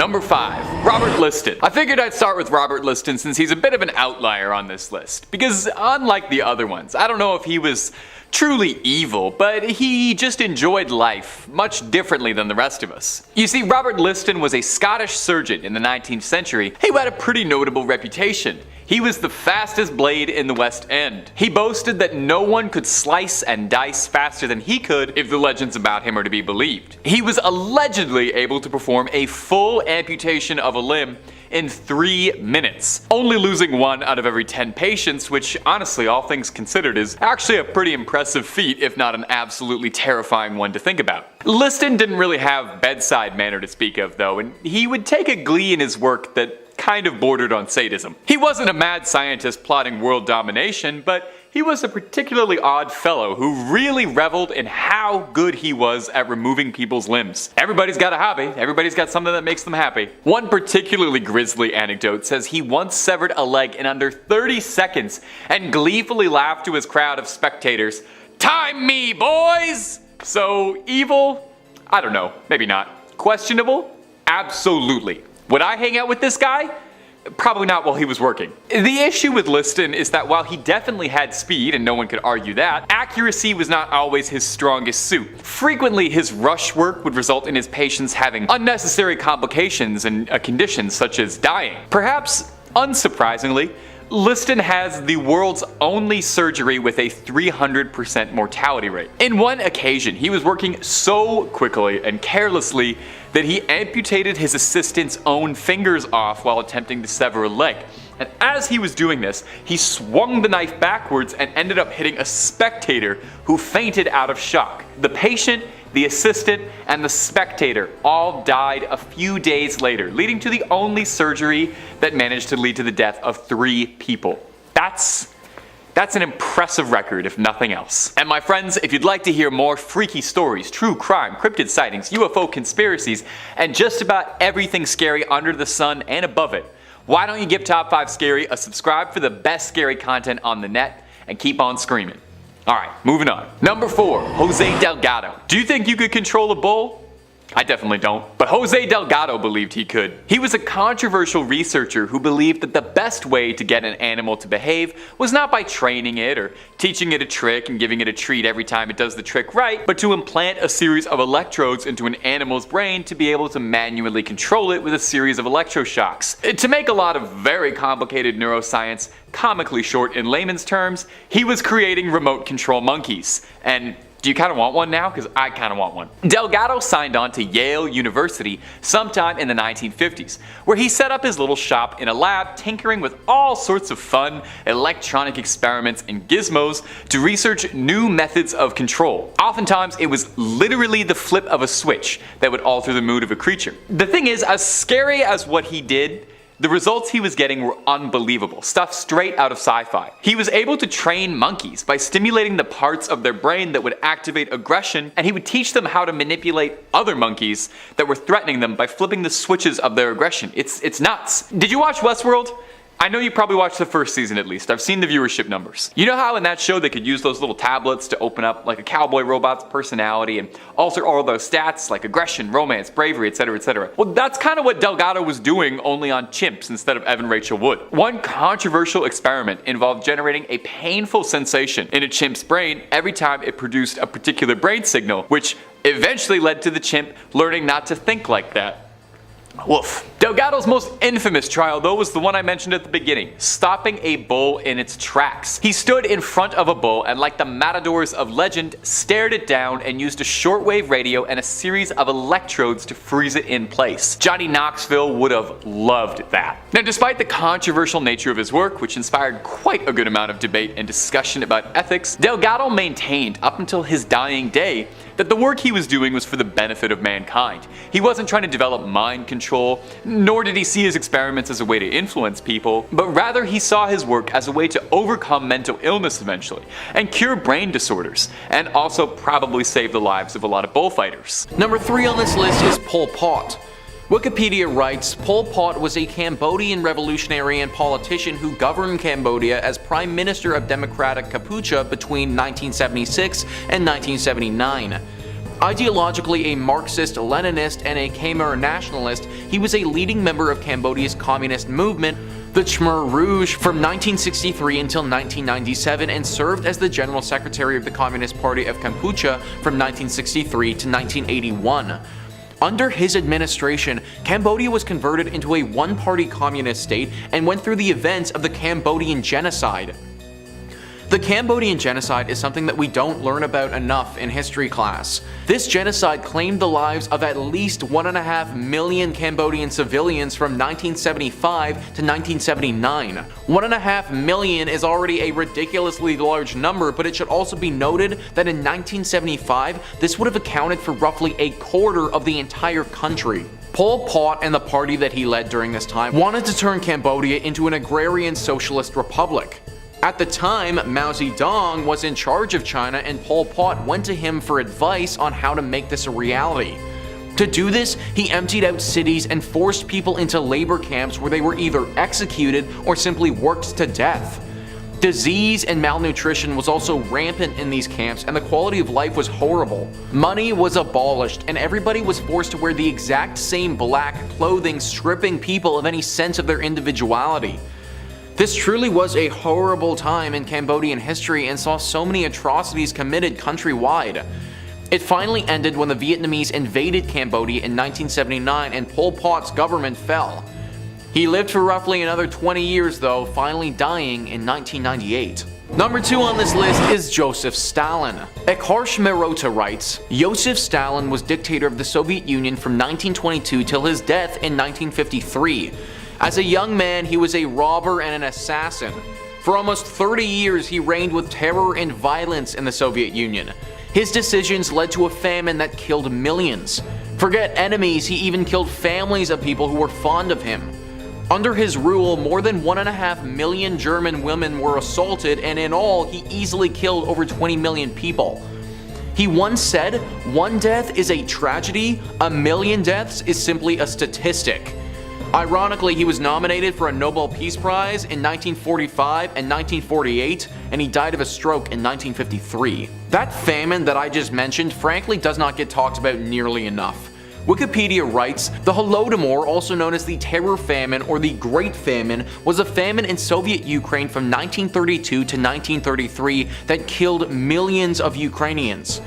Number 5. Robert Liston. I figured I'd start with Robert Liston since he's a bit of an outlier on this list, because unlike the other ones, I don't know if he was truly evil, but he just enjoyed life much differently than the rest of us. You see, Robert Liston was a Scottish surgeon in the 19th century who had a pretty notable reputation. He was the fastest blade in the West End. He boasted that no one could slice and dice faster than he could if the legends about him are to be believed. He was allegedly able to perform a full amputation of a limb in 3 minutes, only losing 1 out of every 10 patients, which honestly, all things considered, is actually a pretty impressive feat, if not an absolutely terrifying one to think about. Liston didn't really have bedside manner to speak of though, and he would take a glee in his work that kind of bordered on sadism. He wasn't a mad scientist plotting world domination, but he was a particularly odd fellow who really reveled in how good he was at removing people's limbs. Everybody's got a hobby, everybody's got something that makes them happy. One particularly grisly anecdote says he once severed a leg in under 30 seconds and gleefully laughed to his crowd of spectators, "Time me, boys!" So evil? I don't know, maybe not. Questionable? Absolutely. Would I hang out with this guy? Probably not while he was working. The issue with Liston is that while he definitely had speed, and no one could argue that, accuracy was not always his strongest suit. Frequently, his rush work would result in his patients having unnecessary complications and conditions such as dying. Perhaps unsurprisingly, Liston has the world's only surgery with a 300% mortality rate. In one occasion, he was working so quickly and carelessly that he amputated his assistant's own fingers off while attempting to sever a leg. And as he was doing this, he swung the knife backwards and ended up hitting a spectator who fainted out of shock. The patient, the assistant, and the spectator all died a few days later, leading to the only surgery that managed to lead to the death of 3 people. That's an impressive record, if nothing else. And my friends, if you'd like to hear more freaky stories, true crime, cryptid sightings, UFO conspiracies, and just about everything scary under the sun and above it, why don't you give Top 5 Scary a subscribe for the best scary content on the net, and keep on screaming. Alright, moving on. Number 4, Jose Delgado. Do you think you could control a bull? I definitely don't. But Jose Delgado believed he could. He was a controversial researcher who believed that the best way to get an animal to behave was not by training it or teaching it a trick and giving it a treat every time it does the trick right, but to implant a series of electrodes into an animal's brain to be able to manually control it with a series of electroshocks. To make a lot of very complicated neuroscience comically short in layman's terms, he was creating remote control monkeys. And do you kind of want one now? Because I kind of want one. Delgado signed on to Yale University sometime in the 1950s, where he set up his little shop in a lab tinkering with all sorts of fun electronic experiments and gizmos to research new methods of control. Oftentimes it was literally the flip of a switch that would alter the mood of a creature. The thing is, as scary as what he did, the results he was getting were unbelievable, stuff straight out of sci-fi. He was able to train monkeys by stimulating the parts of their brain that would activate aggression, and he would teach them how to manipulate other monkeys that were threatening them by flipping the switches of their aggression. It's nuts. Did you watch Westworld? I know you probably watched the first season at least. I've seen the viewership numbers. You know how in that show they could use those little tablets to open up like a cowboy robot's personality and alter all those stats like aggression, romance, bravery, etc, etc. Well, that's kind of what Delgado was doing, only on chimps instead of Evan Rachel Wood. One controversial experiment involved generating a painful sensation in a chimp's brain every time it produced a particular brain signal, which eventually led to the chimp learning not to think like that. Woof. Delgado's most infamous trial though was the one I mentioned at the beginning, stopping a bull in its tracks. He stood in front of a bull and, like the matadors of legend, stared it down and used a shortwave radio and a series of electrodes to freeze it in place. Johnny Knoxville would have loved that. Now, despite the controversial nature of his work, which inspired quite a good amount of debate and discussion about ethics, Delgado maintained up until his dying day that the work he was doing was for the benefit of mankind. He wasn't trying to develop mind control, nor did he see his experiments as a way to influence people, but rather he saw his work as a way to overcome mental illness eventually, and cure brain disorders, and also probably save the lives of a lot of bullfighters. Number 3 on this list is Pol Pot. Wikipedia writes, Pol Pot was a Cambodian revolutionary and politician who governed Cambodia as Prime Minister of Democratic Kampuchea between 1976 and 1979. Ideologically a Marxist-Leninist and a Khmer nationalist, he was a leading member of Cambodia's communist movement, the Khmer Rouge, from 1963 until 1997, and served as the General Secretary of the Communist Party of Kampuchea from 1963 to 1981. Under his administration, Cambodia was converted into a one-party communist state and went through the events of the Cambodian genocide. The Cambodian genocide is something that we don't learn about enough in history class. This genocide claimed the lives of at least 1.5 million Cambodian civilians from 1975 to 1979. 1.5 million is already a ridiculously large number, but it should also be noted that in 1975, this would have accounted for roughly a quarter of the entire country. Pol Pot and the party that he led during this time wanted to turn Cambodia into an agrarian socialist republic. At the time, Mao Zedong was in charge of China and Pol Pot went to him for advice on how to make this a reality. To do this, he emptied out cities and forced people into labor camps where they were either executed or simply worked to death. Disease and malnutrition was also rampant in these camps and the quality of life was horrible. Money was abolished and everybody was forced to wear the exact same black clothing, stripping people of any sense of their individuality. This truly was a horrible time in Cambodian history and saw so many atrocities committed countrywide. It finally ended when the Vietnamese invaded Cambodia in 1979 and Pol Pot's government fell. He lived for roughly another 20 years though, finally dying in 1998. Number 2 on this list is Joseph Stalin. Eckhard Merota writes, Joseph Stalin was dictator of the Soviet Union from 1922 till his death in 1953. As a young man, he was a robber and an assassin. For almost 30 years, he reigned with terror and violence in the Soviet Union. His decisions led to a famine that killed millions. Forget enemies, he even killed families of people who were fond of him. Under his rule, more than 1.5 million German women were assaulted, and in all, he easily killed over 20 million people. He once said, "One death is a tragedy, a million deaths is simply a statistic." Ironically, he was nominated for a Nobel Peace Prize in 1945 and 1948, and he died of a stroke in 1953. That famine that I just mentioned frankly does not get talked about nearly enough. Wikipedia writes, the Holodomor, also known as the Terror Famine or the Great Famine, was a famine in Soviet Ukraine from 1932 to 1933 that killed millions of Ukrainians.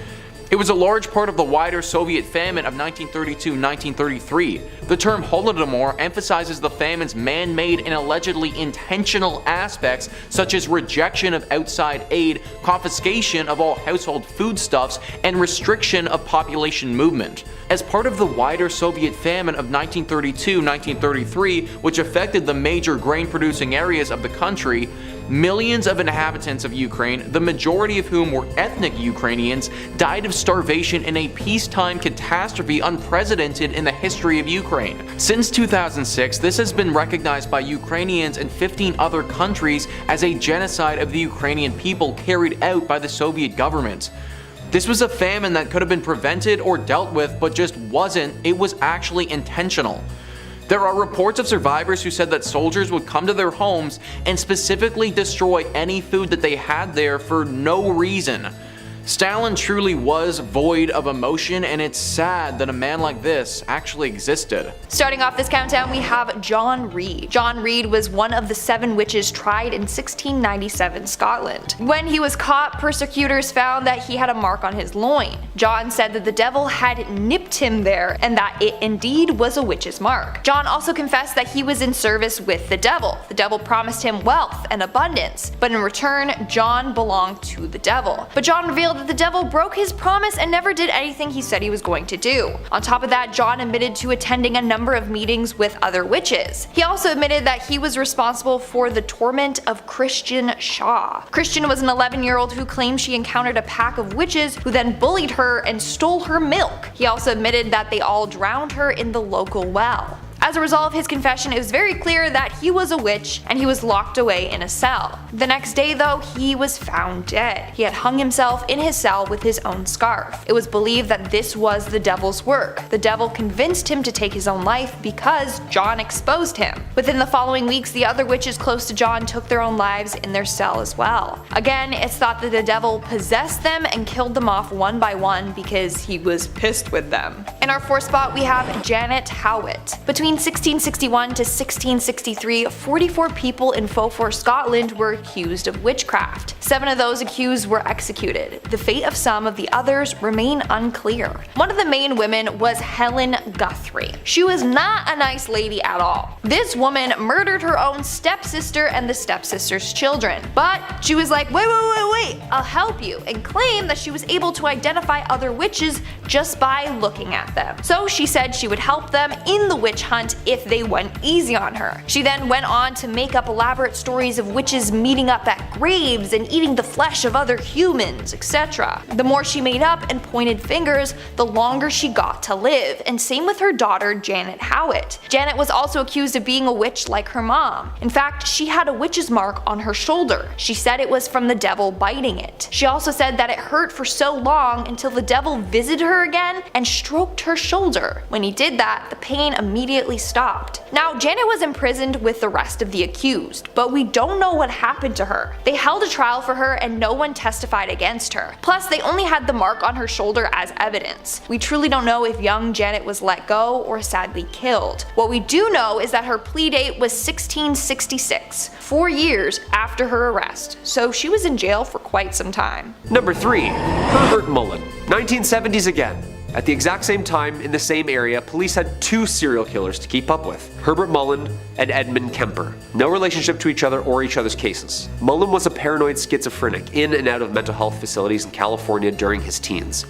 It was a large part of the wider Soviet famine of 1932-1933. The term Holodomor emphasizes the famine's man-made and allegedly intentional aspects such as rejection of outside aid, confiscation of all household foodstuffs, and restriction of population movement. As part of the wider Soviet famine of 1932-1933, which affected the major grain-producing areas of the country, millions of inhabitants of Ukraine, the majority of whom were ethnic Ukrainians, died of starvation in a peacetime catastrophe unprecedented in the history of Ukraine. Since 2006, this has been recognized by Ukrainians and 15 other countries as a genocide of the Ukrainian people carried out by the Soviet government. This was a famine that could have been prevented or dealt with, but just wasn't. It was actually intentional. There are reports of survivors who said that soldiers would come to their homes and specifically destroy any food that they had there for no reason. Stalin truly was void of emotion, and it's sad that a man like this actually existed. Starting off this countdown, we have John Reed. John Reed was one of the 7 witches tried in 1697 Scotland. When he was caught, persecutors found that he had a mark on his loin. John said that the devil had nipped him there and that it indeed was a witch's mark. John also confessed that he was in service with the devil. The devil promised him wealth and abundance, but in return, John belonged to the devil. But John revealed that the devil broke his promise and never did anything he said he was going to do. On top of that, John admitted to attending a number of meetings with other witches. He also admitted that he was responsible for the torment of Christian Shaw. Christian was an 11-year-old who claimed she encountered a pack of witches who then bullied her and stole her milk. He also admitted that they all drowned her in the local well. As a result of his confession, it was very clear that he was a witch and he was locked away in a cell. The next day though, he was found dead. He had hung himself in his cell with his own scarf. It was believed that this was the devil's work. The devil convinced him to take his own life because John exposed him. Within the following weeks, the other witches close to John took their own lives in their cell as well. Again, it's thought that the devil possessed them and killed them off one by one because he was pissed with them. In our fourth spot, we have Janet Howitt. Between 1661 to 1663, 44 people in Beaufort, Scotland were accused of witchcraft. 7 of those accused were executed. The fate of some of the others remain unclear. One of the main women was Helen Guthrie. She was not a nice lady at all. This woman murdered her own stepsister and the stepsister's children. But she was like, wait, I'll help you, and claimed that she was able to identify other witches just by looking at them. So she said she would help them in the witch hunt if they went easy on her. She then went on to make up elaborate stories of witches meeting up at graves and eating the flesh of other humans, etc. The more she made up and pointed fingers, the longer she got to live, and same with her daughter Janet Howitt. Janet was also accused of being a witch like her mom. In fact, she had a witch's mark on her shoulder. She said it was from the devil biting it. She also said that it hurt for so long until the devil visited her again and stroked her shoulder. When he did that, the pain immediately stopped. Now, Janet was imprisoned with the rest of the accused, but we don't know what happened to her. They held a trial for her and no one testified against her. Plus, they only had the mark on her shoulder as evidence. We truly don't know if young Janet was let go or sadly killed. What we do know is that her plea date was 1666, 4 years after her arrest, so she was in jail for quite some time. Number 3. Herbert Mullen. 1970s again. At the exact same time, in the same area, police had 2 serial killers to keep up with, Herbert Mullen and Edmund Kemper. No relationship to each other or each other's cases. Mullen was a paranoid schizophrenic in and out of mental health facilities in California during his teens.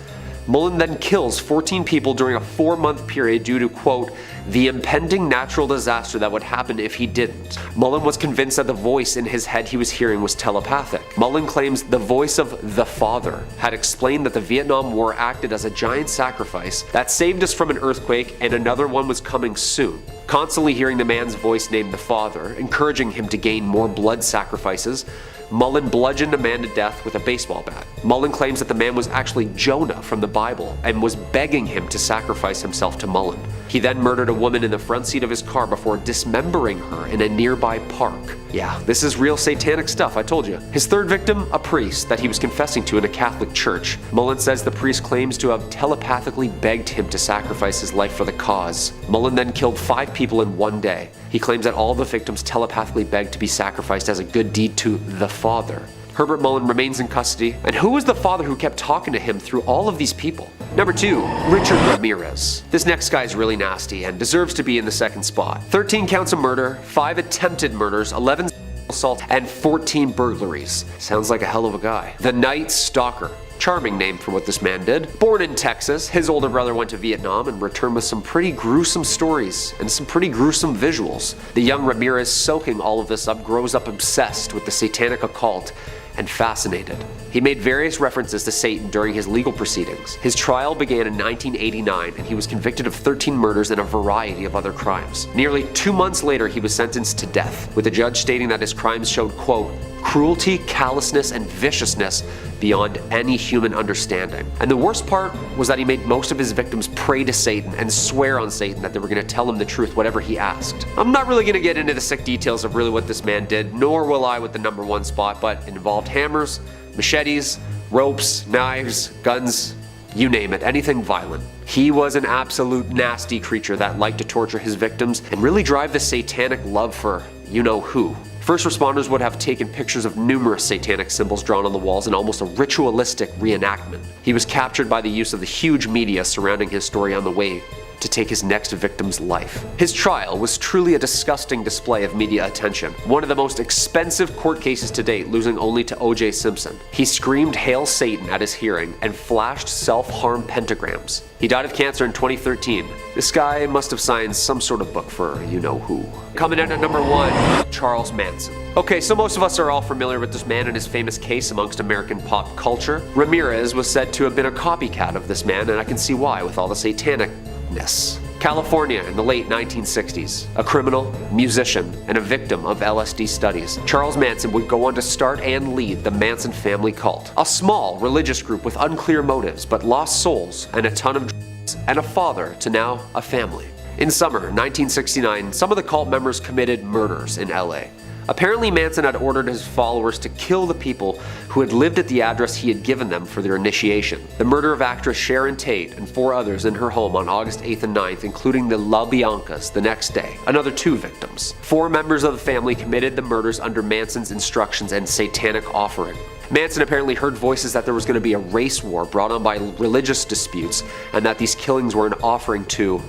Mullen then kills 14 people during a 4-month period due to, quote, the impending natural disaster that would happen if he didn't. Mullen was convinced that the voice in his head he was hearing was telepathic. Mullen claims the voice of the Father had explained that the Vietnam War acted as a giant sacrifice that saved us from an earthquake and another one was coming soon. Constantly hearing the man's voice named the Father, encouraging him to gain more blood sacrifices, Mullen bludgeoned a man to death with a baseball bat. Mullen claims that the man was actually Jonah from the Bible and was begging him to sacrifice himself to Mullen. He then murdered a woman in the front seat of his car before dismembering her in a nearby park. Yeah, this is real satanic stuff, I told you. His third victim, a priest that he was confessing to in a Catholic church. Mullen says the priest claims to have telepathically begged him to sacrifice his life for the cause. Mullen then killed 5 people in 1 day. He claims that all the victims telepathically begged to be sacrificed as a good deed to the Father. Herbert Mullen remains in custody, and who was the father who kept talking to him through all of these people? Number 2, Richard Ramirez. This next guy is really nasty and deserves to be in the second spot. 13 counts of murder, 5 attempted murders, 11 assaults, and 14 burglaries. Sounds like a hell of a guy. The Night Stalker. Charming name for what this man did. Born in Texas, his older brother went to Vietnam and returned with some pretty gruesome stories and some pretty gruesome visuals. The young Ramirez, soaking all of this up, grows up obsessed with the satanic occult and fascinated. He made various references to Satan during his legal proceedings. His trial began in 1989 and he was convicted of 13 murders and a variety of other crimes. Nearly 2 months later, he was sentenced to death, with the judge stating that his crimes showed, quote, cruelty, callousness, and viciousness beyond any human understanding. And the worst part was that he made most of his victims pray to Satan and swear on Satan that they were going to tell him the truth whatever he asked. I'm not really going to get into the sick details of really what this man did, nor will I with the number 1 spot, but it involved hammers, machetes, ropes, knives, guns, you name it, anything violent. He was an absolute nasty creature that liked to torture his victims and really drive the satanic love for you-know-who. First responders would have taken pictures of numerous satanic symbols drawn on the walls in almost a ritualistic reenactment. He was captured by the use of the huge media surrounding his story on the way to take his next victim's life. His trial was truly a disgusting display of media attention, one of the most expensive court cases to date, losing only to O.J. Simpson. He screamed "Hail Satan" at his hearing and flashed self-harm pentagrams. He died of cancer in 2013. This guy must have signed some sort of book for you-know-who. Coming in at number 1, Charles Manson. Okay, so most of us are all familiar with this man and his famous case amongst American pop culture. Ramirez was said to have been a copycat of this man, and I can see why with all the satanicness. California in the late 1960s. A criminal, musician, and a victim of LSD studies, Charles Manson would go on to start and lead the Manson family cult. A small religious group with unclear motives but lost souls and a ton of drugs, and a father to now a family. In summer 1969, some of the cult members committed murders in LA. Apparently Manson had ordered his followers to kill the people who had lived at the address he had given them for their initiation. The murder of actress Sharon Tate and 4 others in her home on August 8th and 9th, including the La Biancas the next day, another 2 victims. 4 members of the family committed the murders under Manson's instructions and satanic offering. Manson apparently heard voices that there was going to be a race war brought on by religious disputes, and that these killings were an offering to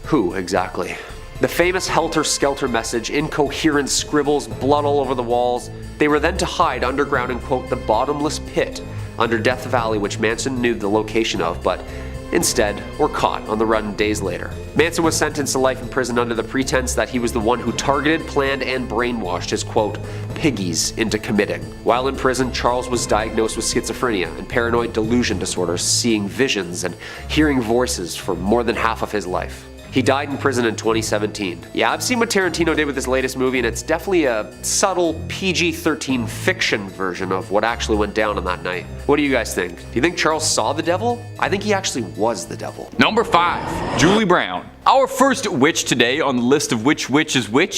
who exactly? The famous helter-skelter message, incoherent scribbles, blood all over the walls. They were then to hide underground in, quote, the bottomless pit under Death Valley, which Manson knew the location of, but instead were caught on the run days later. Manson was sentenced to life in prison under the pretense that he was the one who targeted, planned, and brainwashed his, quote, piggies into committing. While in prison, Charles was diagnosed with schizophrenia and paranoid delusion disorders, seeing visions and hearing voices for more than half of his life. He died in prison in 2017. Yeah, I've seen what Tarantino did with his latest movie, and it's definitely a subtle PG-13 fiction version of what actually went down on that night. What do you guys think? Do you think Charles saw the devil? I think he actually was the devil. Number 5. Julie Brown. Our first witch today on the list of which witch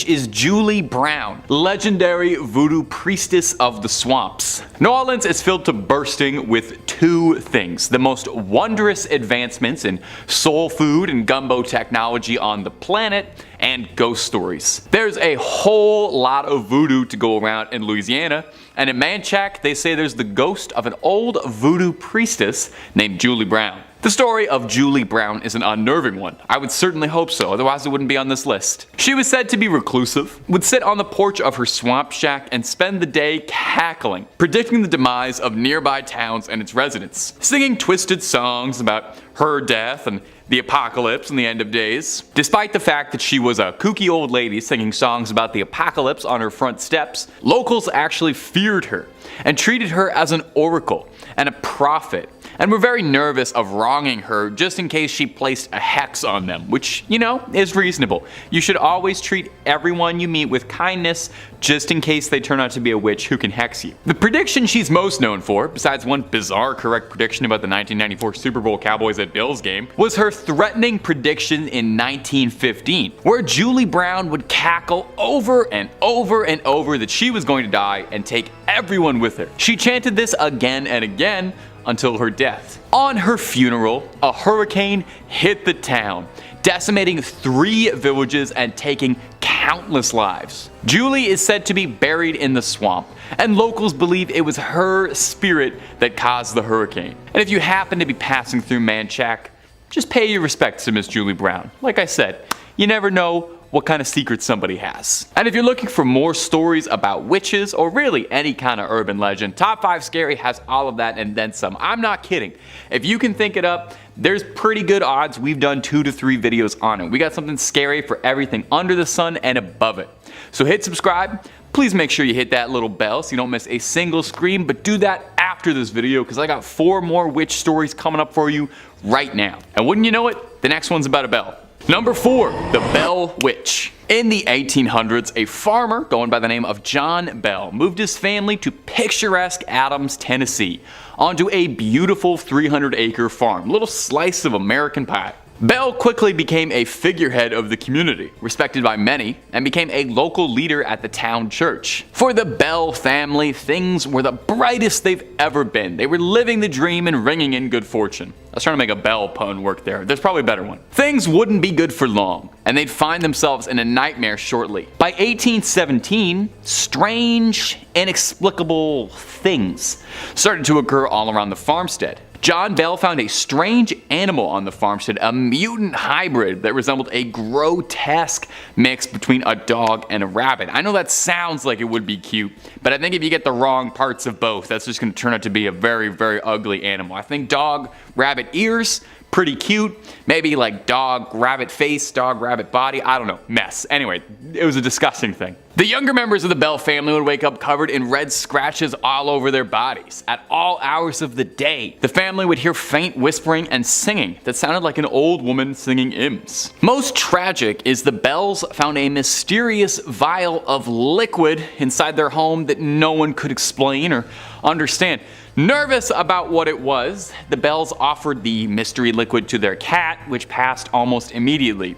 is Julie Brown, legendary voodoo priestess of the swamps. New Orleans is filled to bursting with 2 things: the most wondrous advancements in soul food and gumbo technology on the planet, and ghost stories. There's a whole lot of voodoo to go around in Louisiana, and in Manchac they say there's the ghost of an old voodoo priestess named Julie Brown. The story of Julie Brown is an unnerving one. I would certainly hope so, otherwise it wouldn't be on this list. She was said to be reclusive, would sit on the porch of her swamp shack and spend the day cackling, predicting the demise of nearby towns and its residents, singing twisted songs about her death and the apocalypse and the end of days. Despite the fact that she was a kooky old lady singing songs about the apocalypse on her front steps, locals actually feared her and treated her as an oracle and a prophet, and were very nervous of wronging her just in case she placed a hex on them, which, you know, is reasonable. You should always treat everyone you meet with kindness, just in case they turn out to be a witch who can hex you. The prediction she's most known for, besides one bizarre correct prediction about the 1994 Super Bowl Cowboys at Bills game, was her threatening prediction in 1915, where Julie Brown would cackle over and over and over that she was going to die and take everyone with her. She chanted this again and again until her death. On her funeral, a hurricane hit the town, decimating 3 villages and taking countless lives. Julie is said to be buried in the swamp, and locals believe it was her spirit that caused the hurricane. And if you happen to be passing through Manchac, just pay your respects to Miss Julie Brown. Like I said, you never know what kind of secrets somebody has. And if you're looking for more stories about witches, or really any kind of urban legend, Top 5 Scary has all of that and then some. I'm not kidding. If you can think it up, there's pretty good odds we've done 2 to 3 videos on it. We got something scary for everything under the sun and above it. So hit subscribe. Please make sure you hit that little bell so you don't miss a single scream, but do that after this video because I got 4 more witch stories coming up for you right now. And wouldn't you know it, the next one's about a bell. Number 4, the Bell Witch. In the 1800s, a farmer going by the name of John Bell moved his family to picturesque Adams, Tennessee, onto a beautiful 300-acre farm, little slice of American pie. Bell quickly became a figurehead of the community, respected by many, and became a local leader at the town church. For the Bell family, things were the brightest they've ever been. They were living the dream and ringing in good fortune. I was trying to make a Bell pun work there. There's probably a better one. Things wouldn't be good for long, and they'd find themselves in a nightmare shortly. By 1817, strange, inexplicable things started to occur all around the farmstead. John Bell found a strange animal on the farmstead, a mutant hybrid that resembled a grotesque mix between a dog and a rabbit. I know that sounds like it would be cute, but I think if you get the wrong parts of both, that's just going to turn out to be a very, very ugly animal. I think dog, rabbit ears, pretty cute, maybe like dog, rabbit face, dog, rabbit body, I don't know, mess. Anyway, it was a disgusting thing. The younger members of the Bell family would wake up covered in red scratches all over their bodies at all hours of the day. The family would hear faint whispering and singing that sounded like an old woman singing hymns. Most tragic is the Bells found a mysterious vial of liquid inside their home that no one could explain or understand. Nervous about what it was, the Bells offered the mystery liquid to their cat, which passed almost immediately.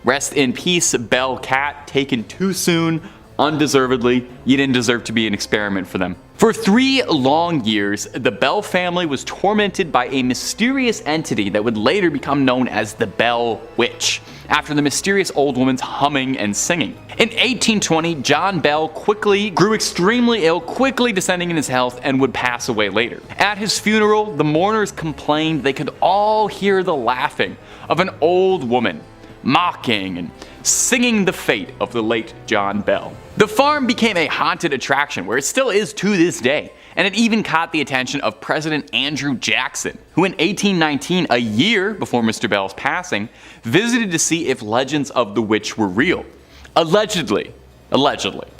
Rest in peace, Bell cat, taken too soon, undeservedly. You didn't deserve to be an experiment for them. For 3 long years, the Bell family was tormented by a mysterious entity that would later become known as the Bell Witch, after the mysterious old woman's humming and singing. In 1820, John Bell quickly grew extremely ill, quickly descending in his health, and would pass away later. At his funeral, the mourners complained they could all hear the laughing of an old woman, mocking and singing the fate of the late John Bell. The farm became a haunted attraction, where it still is to this day, and it even caught the attention of President Andrew Jackson, who in 1819, a year before Mr. Bell's passing, visited to see if legends of the witch were real. Allegedly.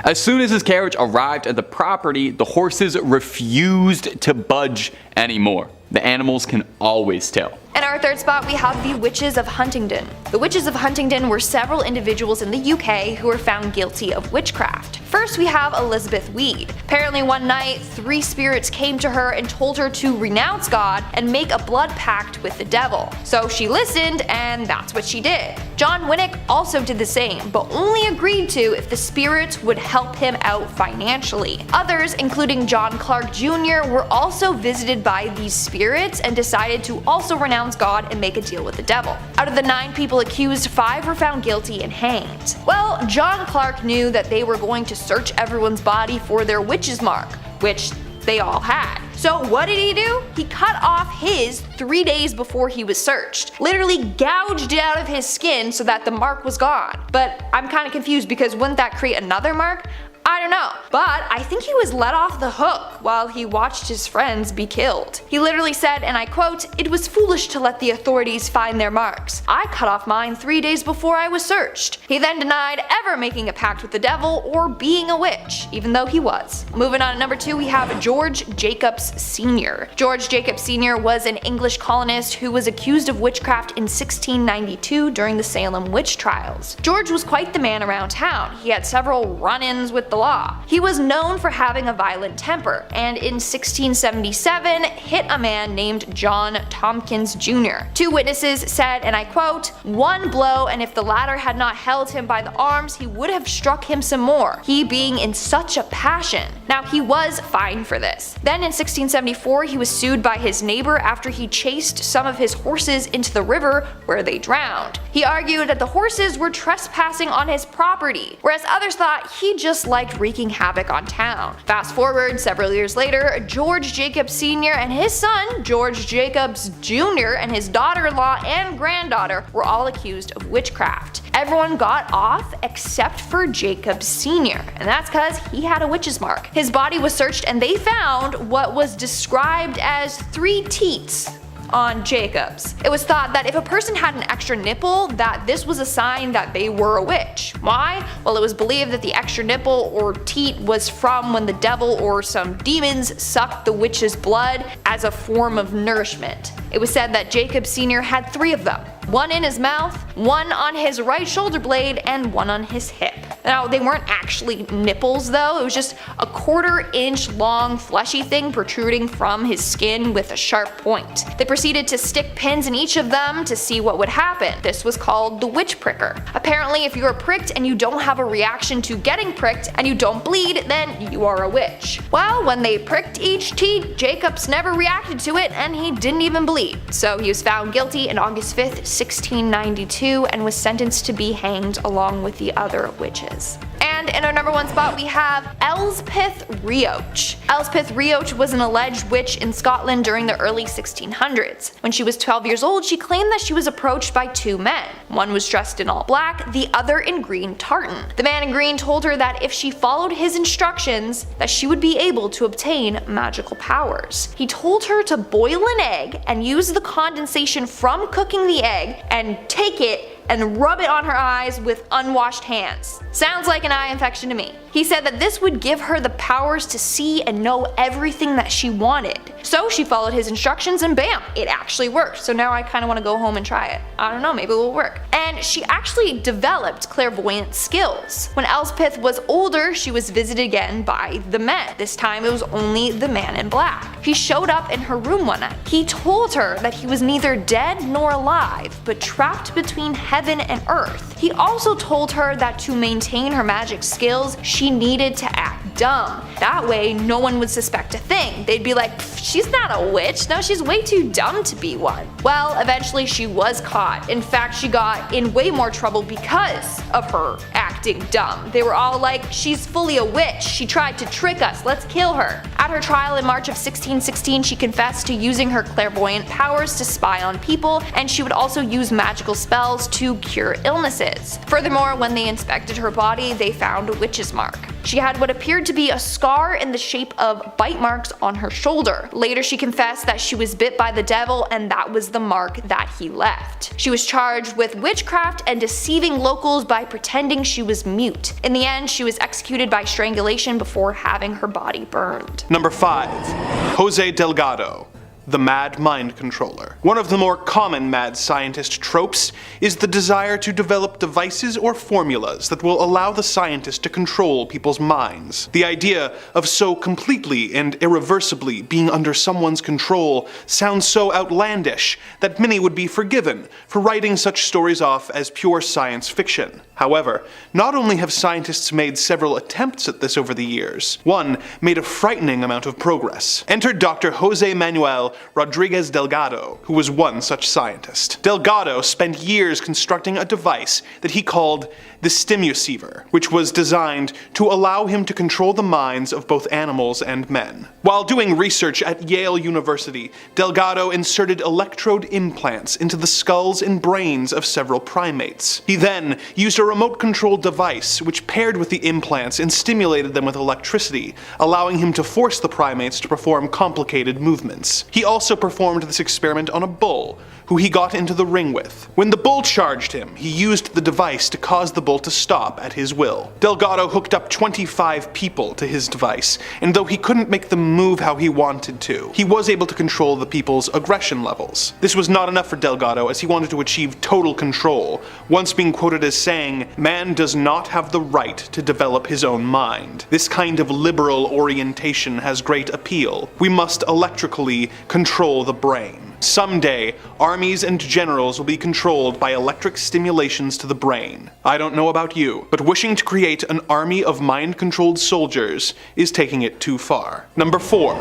As soon as his carriage arrived at the property, the horses refused to budge anymore. The animals can always tell. In our third spot, we have the Witches of Huntingdon. The Witches of Huntingdon were several individuals in the UK who were found guilty of witchcraft. First, we have Elizabeth Weed. Apparently one night, 3 spirits came to her and told her to renounce God and make a blood pact with the devil. So she listened, and that's what she did. John Winnick also did the same, but only agreed to if the spirits would help him out financially. Others, including John Clark Jr., were also visited by these spirits and decided to also renounce God and make a deal with the devil. Out of the 9 people accused, 5 were found guilty and hanged. Well, John Clark knew that they were going to search everyone's body for their witch's mark, which they all had. So what did he do? He cut off his 3 days before he was searched. Literally gouged it out of his skin so that the mark was gone. But I'm kind of confused, because wouldn't that create another mark? I don't know, but I think he was let off the hook while he watched his friends be killed. He literally said, and I quote, "It was foolish to let the authorities find their marks. I cut off mine 3 days before I was searched." He then denied ever making a pact with the devil or being a witch, even though he was. Moving on to number 2, we have George Jacobs Sr. George Jacobs Sr. was an English colonist who was accused of witchcraft in 1692 during the Salem witch trials. George was quite the man around town. He had several run-ins with the law. He was known for having a violent temper, and in 1677 hit a man named John Tompkins Jr. 2 witnesses said, and I quote, "One blow, and if the latter had not held him by the arms, he would have struck him some more, he being in such a passion." Now, he was fined for this. Then in 1674 he was sued by his neighbor after he chased some of his horses into the river where they drowned. He argued that the horses were trespassing on his property, whereas others thought he just liked wreaking havoc on town. Fast forward several years later, George Jacobs Sr. and his son, George Jacobs Jr., and his daughter-in-law and granddaughter were all accused of witchcraft. Everyone got off except for Jacobs Sr., and that's because he had a witch's mark. His body was searched and they found what was described as 3 teats on Jacobs. It was thought that if a person had an extra nipple, that this was a sign that they were a witch. Why? Well, it was believed that the extra nipple or teat was from when the devil or some demons sucked the witch's blood as a form of nourishment. It was said that Jacob Sr. had 3 of them. 1 in his mouth, 1 on his right shoulder blade, and 1 on his hip. Now, they weren't actually nipples though, it was just a 1/4 inch long fleshy thing protruding from his skin with a sharp point. They proceeded to stick pins in each of them to see what would happen. This was called the witch pricker. Apparently, if you are pricked and you don't have a reaction to getting pricked and you don't bleed, then you are a witch. Well, when they pricked each teat, Jacobs never reacted to it and he didn't even bleed. So he was found guilty on August 5th, 1692 and was sentenced to be hanged along with the other witches. And And in our number 1 spot we have Elspeth Rioch. Elspeth Rioch was an alleged witch in Scotland during the early 1600s. When she was 12 years old, she claimed that she was approached by 2 men. One was dressed in all black, the other in green tartan. The man in green told her that if she followed his instructions, that she would be able to obtain magical powers. He told her to boil an egg and use the condensation from cooking the egg and take it and rub it on her eyes with unwashed hands. Sounds like an eye infection to me. He said that this would give her the powers to see and know everything that she wanted. So she followed his instructions and bam, it actually worked. So now I kind of want to go home and try it. I don't know, maybe it will work. And she actually developed clairvoyant skills. When Elspeth was older, she was visited again by the men. This time it was only the man in black. He showed up in her room one night. He told her that he was neither dead nor alive, but trapped between heaven and earth. He also told her that to maintain her magic skills, she needed to act dumb. That way, no one would suspect a thing. They'd be like, she's not a witch, no, she's way too dumb to be one. Well, eventually she was caught. In fact, she got in way more trouble because of her acting dumb. They were all like, she's fully a witch, she tried to trick us, let's kill her. At her trial in March of 1616, she confessed to using her clairvoyant powers to spy on people, and she would also use magical spells to cure illnesses. Furthermore, when they inspected her body, they found a witch's mark. She had what appeared to be a scar in the shape of bite marks on her shoulder. Later she confessed that she was bit by the devil and that was the mark that he left. She was charged with witchcraft and deceiving locals by pretending she was mute. In the end, she was executed by strangulation before having her body burned. Number 5. Jose Delgado, the Mad Mind Controller. One of the more common mad scientist tropes is the desire to develop devices or formulas that will allow the scientist to control people's minds. The idea of so completely and irreversibly being under someone's control sounds so outlandish that many would be forgiven for writing such stories off as pure science fiction. However, not only have scientists made several attempts at this over the years, one made a frightening amount of progress. Enter Dr. Jose Manuel Rodriguez Delgado, who was one such scientist. Delgado spent years constructing a device that he called the Stimuceiver, which was designed to allow him to control the minds of both animals and men. While doing research at Yale University, Delgado inserted electrode implants into the skulls and brains of several primates. He then used a remote-controlled device which paired with the implants and stimulated them with electricity, allowing him to force the primates to perform complicated movements. He also performed this experiment on a bull, who he got into the ring with. When the bull charged him, he used the device to cause the bull to stop at his will. Delgado hooked up 25 people to his device, and though he couldn't make them move how he wanted to, he was able to control the people's aggression levels. This was not enough for Delgado, as he wanted to achieve total control, once being quoted as saying, "Man does not have the right to develop his own mind. This kind of liberal orientation has great appeal. We must electrically control the brain. Someday, armies and generals will be controlled by electric stimulations to the brain. I don't know about you, but wishing to create an army of mind-controlled soldiers is taking it too far." Number 4.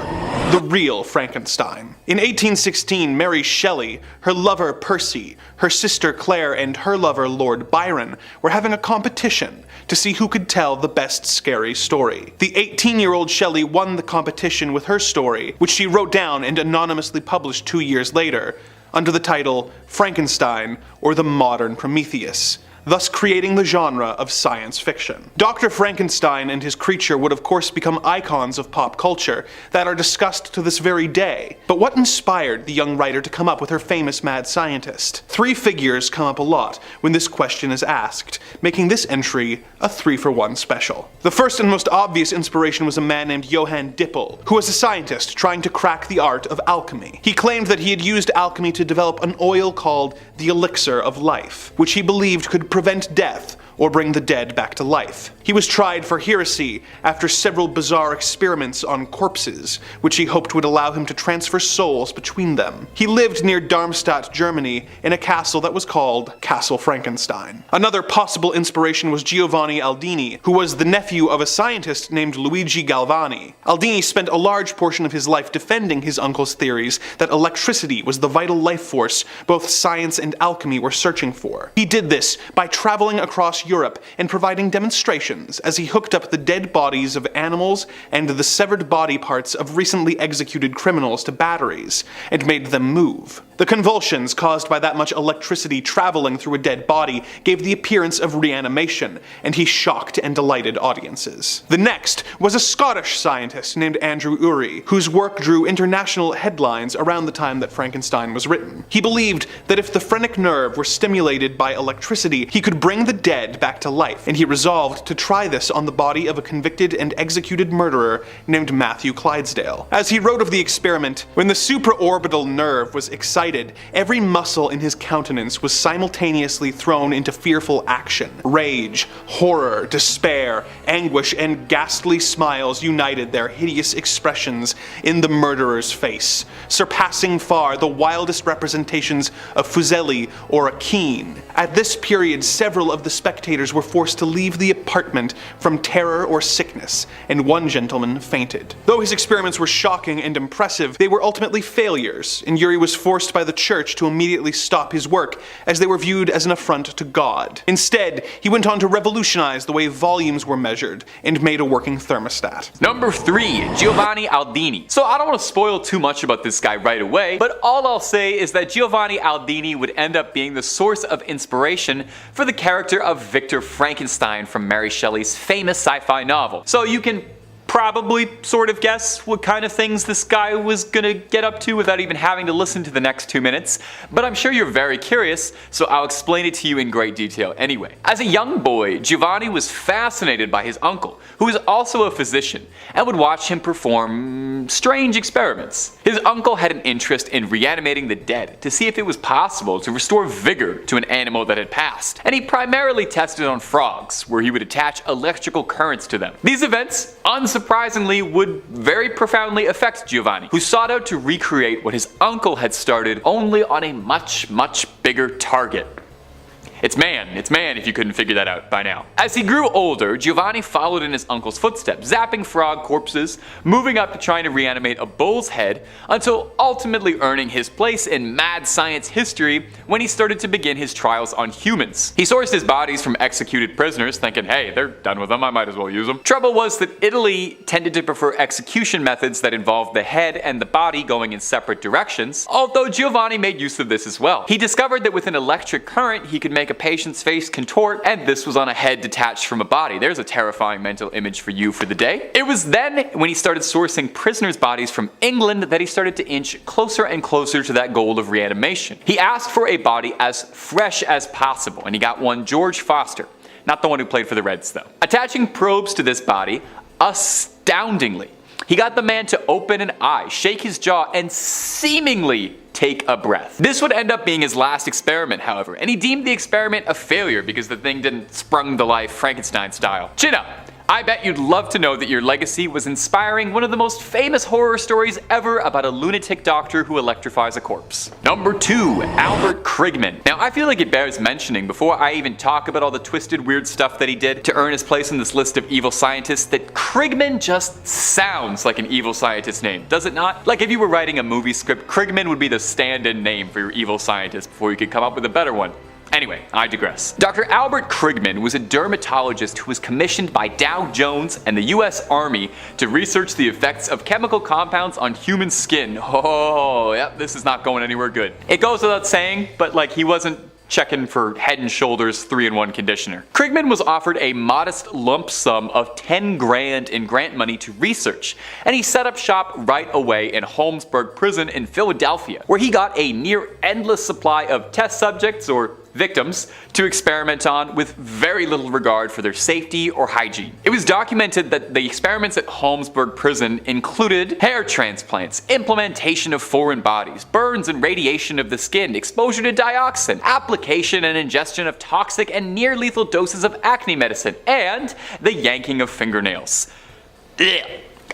The Real Frankenstein. In 1816, Mary Shelley, her lover Percy, her sister Claire, and her lover Lord Byron were having a competition to see who could tell the best scary story. The 18-year-old Shelley won the competition with her story, which she wrote down and anonymously published 2 years later, under the title Frankenstein or the Modern Prometheus, thus creating the genre of science fiction. Dr. Frankenstein and his creature would of course become icons of pop culture that are discussed to this very day. But what inspired the young writer to come up with her famous mad scientist? 3 figures come up a lot when this question is asked, making this entry a 3-for-1 special. The first and most obvious inspiration was a man named Johann Dippel, who was a scientist trying to crack the art of alchemy. He claimed that he had used alchemy to develop an oil called the elixir of life, which he believed could prevent death or bring the dead back to life. He was tried for heresy after several bizarre experiments on corpses, which he hoped would allow him to transfer souls between them. He lived near Darmstadt, Germany, in a castle that was called Castle Frankenstein. Another possible inspiration was Giovanni Aldini, who was the nephew of a scientist named Luigi Galvani. Aldini spent a large portion of his life defending his uncle's theories that electricity was the vital life force both science and alchemy were searching for. He did this by traveling across Europe and providing demonstrations as he hooked up the dead bodies of animals and the severed body parts of recently executed criminals to batteries and made them move. The convulsions caused by that much electricity traveling through a dead body gave the appearance of reanimation, and he shocked and delighted audiences. The next was a Scottish scientist named Andrew Urey, whose work drew international headlines around the time that Frankenstein was written. He believed that if the phrenic nerve were stimulated by electricity, he could bring the dead back to life, and he resolved to try this on the body of a convicted and executed murderer named Matthew Clydesdale. As he wrote of the experiment, when the supraorbital nerve was excited, every muscle in his countenance was simultaneously thrown into fearful action. Rage, horror, despair, anguish, and ghastly smiles united their hideous expressions in the murderer's face, surpassing far the wildest representations of Fuseli or a Keene. At this period, several of the spectators were forced to leave the apartment from terror or sickness, and one gentleman fainted. Though his experiments were shocking and impressive, they were ultimately failures, and Urey was forced by the church to immediately stop his work, as they were viewed as an affront to God. Instead, he went on to revolutionize the way volumes were measured, and made a working thermostat. Number 3, Giovanni Aldini. So I don't want to spoil too much about this guy right away, but all I'll say is that Giovanni Aldini would end up being the source of inspiration for the character of Victor Frankenstein from Mary Shelley's famous sci-fi novel. So you can probably sort of guess what kind of things this guy was gonna get up to without even having to listen to the next 2 minutes, but I'm sure you're very curious, so I'll explain it to you in great detail anyway. As a young boy, Giovanni was fascinated by his uncle, who was also a physician, and would watch him perform strange experiments. His uncle had an interest in reanimating the dead to see if it was possible to restore vigor to an animal that had passed, and he primarily tested on frogs, where he would attach electrical currents to them. These events, unsurprisingly, would very profoundly affect Giovanni, who sought out to recreate what his uncle had started, only on a much bigger target. It's man if you couldn't figure that out by now. As he grew older, Giovanni followed in his uncle's footsteps, zapping frog corpses, moving up to trying to reanimate a bull's head, until ultimately earning his place in mad science history when he started to begin his trials on humans. He sourced his bodies from executed prisoners, thinking, hey, they're done with them, I might as well use them. Trouble was that Italy tended to prefer execution methods that involved the head and the body going in separate directions, although Giovanni made use of this as well. He discovered that with an electric current, he could make a patient's face contort, and this was on a head detached from a body. There's a terrifying mental image for you for the day. It was then, when he started sourcing prisoners' bodies from England, that he started to inch closer and closer to that goal of reanimation. He asked for a body as fresh as possible, and he got one George Foster, not the one who played for the Reds though. Attaching probes to this body, astoundingly, he got the man to open an eye, shake his jaw, and seemingly take a breath. This would end up being his last experiment, however, and he deemed the experiment a failure because the thing didn't sprung to life Frankenstein style. Chin up! I bet you'd love to know that your legacy was inspiring one of the most famous horror stories ever about a lunatic doctor who electrifies a corpse. Number 2, Albert Krigman. Now I feel like it bears mentioning before I even talk about all the twisted weird stuff that he did to earn his place in this list of evil scientists that Krigman just sounds like an evil scientist name, does it not? Like if you were writing a movie script, Krigman would be the stand-in name for your evil scientist before you could come up with a better one. Anyway, I digress. Dr. Albert Krigman was a dermatologist who was commissioned by Dow Jones and the US Army to research the effects of chemical compounds on human skin. Oh, yep, this is not going anywhere good. It goes without saying, but like he wasn't checking for Head & Shoulders 3-in-1 conditioner. Krigman was offered a modest lump sum of 10 grand in grant money to research, and he set up shop right away in Holmesburg Prison in Philadelphia, where he got a near endless supply of test subjects, or victims, to experiment on with very little regard for their safety or hygiene. It was documented that the experiments at Holmesburg Prison included hair transplants, implementation of foreign bodies, burns and radiation of the skin, exposure to dioxin, application and ingestion of toxic and near lethal doses of acne medicine, and the yanking of fingernails. Ugh.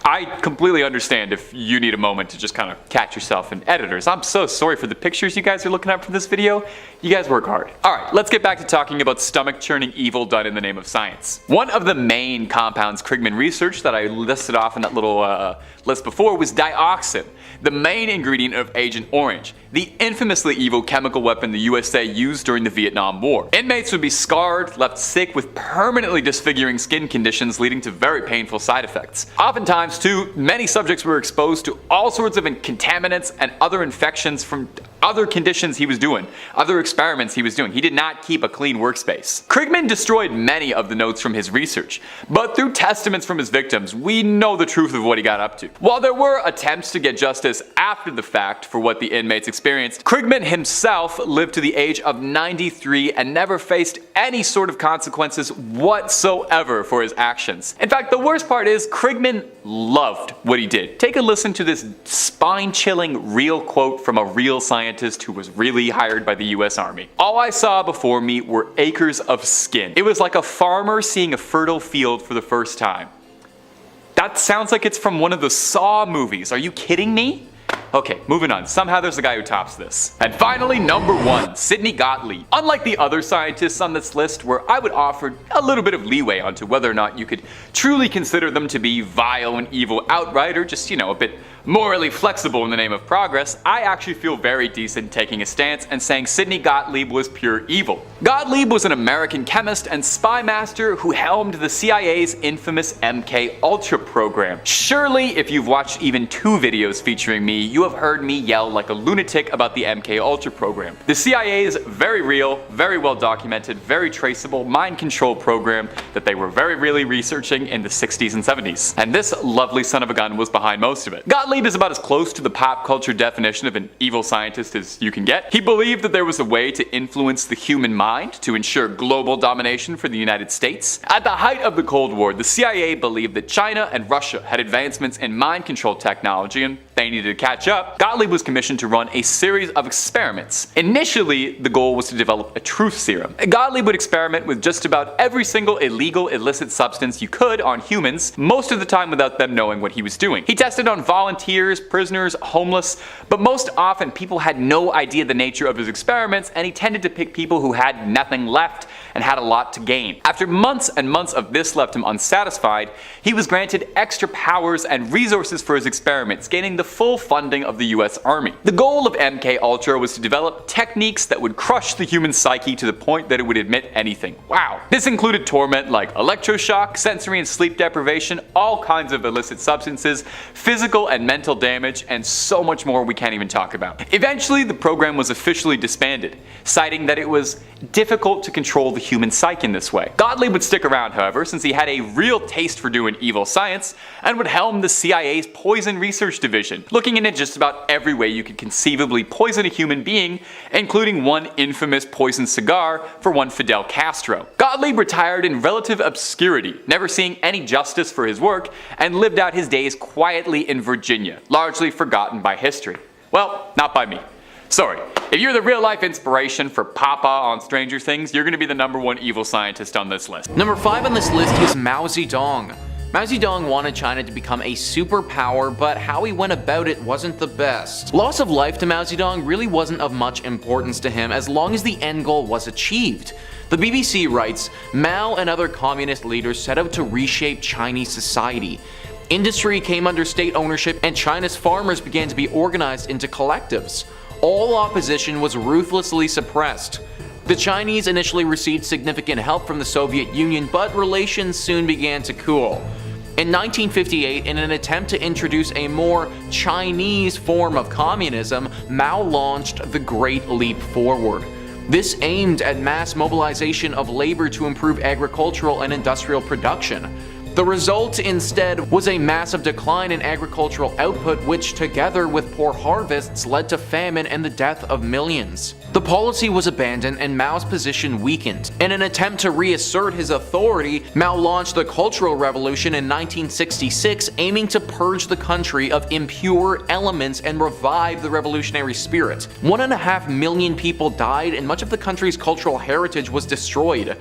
I completely understand if you need a moment to just kind of catch yourself. And editors, I'm so sorry for the pictures you guys are looking at for this video. You guys work hard. Alright, let's get back to talking about stomach-churning evil done in the name of science. One of the main compounds Krigman researched that I listed off in that little list before was dioxin, the main ingredient of Agent Orange, the infamously evil chemical weapon the USA used during the Vietnam War. Inmates would be scarred, left sick with permanently disfiguring skin conditions leading to very painful side effects. Oftentimes too, many subjects were exposed to all sorts of contaminants and other infections from other conditions he was doing, other experiments he was doing. He did not keep a clean workspace. Krigman destroyed many of the notes from his research, but through testaments from his victims, we know the truth of what he got up to. While there were attempts to get justice after the fact for what the inmates experienced, Krigman himself lived to the age of 93 and never faced any sort of consequences whatsoever for his actions. In fact, the worst part is Krigman loved what he did. Take a listen to this spine-chilling real quote from a real scientist who was really hired by the US Army. "All I saw before me were acres of skin. It was like a farmer seeing a fertile field for the first time." That sounds like it's from one of the Saw movies. Are you kidding me? Okay, moving on. Somehow there's a guy who tops this. And finally, number 1, Sidney Gottlieb. Unlike the other scientists on this list, where I would offer a little bit of leeway onto whether or not you could truly consider them to be vile and evil outright, or just, a bit morally flexible in the name of progress, I actually feel very decent taking a stance and saying Sidney Gottlieb was pure evil. Gottlieb was an American chemist and spy master who helmed the CIA's infamous MK Ultra program. Surely, if you've watched even 2 videos featuring me, you have heard me yell like a lunatic about the MK Ultra program. The CIA's very real, very well documented, very traceable mind control program that they were very really researching in the 60s and 70s. And this lovely son of a gun was behind most of it. Gottlieb is about as close to the pop culture definition of an evil scientist as you can get. He believed that there was a way to influence the human mind to ensure global domination for the United States. At the height of the Cold War, the CIA believed that China and Russia had advancements in mind control technology and they needed to catch up. Gottlieb was commissioned to run a series of experiments. Initially, the goal was to develop a truth serum. Gottlieb would experiment with just about every single illegal, illicit substance you could on humans, most of the time without them knowing what he was doing. He tested on volunteers, prisoners, homeless, but most often people had no idea the nature of his experiments, and he tended to pick people who had nothing left and had a lot to gain. After months and months of this left him unsatisfied, he was granted extra powers and resources for his experiments, gaining the full funding of the US Army. The goal of MK Ultra was to develop techniques that would crush the human psyche to the point that it would admit anything. Wow. This included torment like electroshock, sensory and sleep deprivation, all kinds of illicit substances, physical and mental damage, and so much more we can't even talk about. Eventually, the program was officially disbanded, citing that it was difficult to control the human psyche in this way. Gottlieb would stick around, however, since he had a real taste for doing evil science, and would helm the CIA's Poison Research Division, looking into just about every way you could conceivably poison a human being, including one infamous poisoned cigar for one Fidel Castro. Gottlieb retired in relative obscurity, never seeing any justice for his work, and lived out his days quietly in Virginia, largely forgotten by history. Well, not by me. Sorry, if you're the real life inspiration for Papa on Stranger Things, you're gonna be the number 1 evil scientist on this list. Number 5 on this list is Mao Zedong. Mao Zedong wanted China to become a superpower, but how he went about it wasn't the best. Loss of life to Mao Zedong really wasn't of much importance to him as long as the end goal was achieved. The BBC writes, Mao and other communist leaders set out to reshape Chinese society. Industry came under state ownership and China's farmers began to be organized into collectives. All opposition was ruthlessly suppressed. The Chinese initially received significant help from the Soviet Union, but relations soon began to cool. In 1958, in an attempt to introduce a more Chinese form of communism, Mao launched the Great Leap Forward. This aimed at mass mobilization of labor to improve agricultural and industrial production. The result instead was a massive decline in agricultural output, which together with poor harvests led to famine and the death of millions. The policy was abandoned and Mao's position weakened. In an attempt to reassert his authority, Mao launched the Cultural Revolution in 1966, aiming to purge the country of impure elements and revive the revolutionary spirit. 1.5 million people died and much of the country's cultural heritage was destroyed.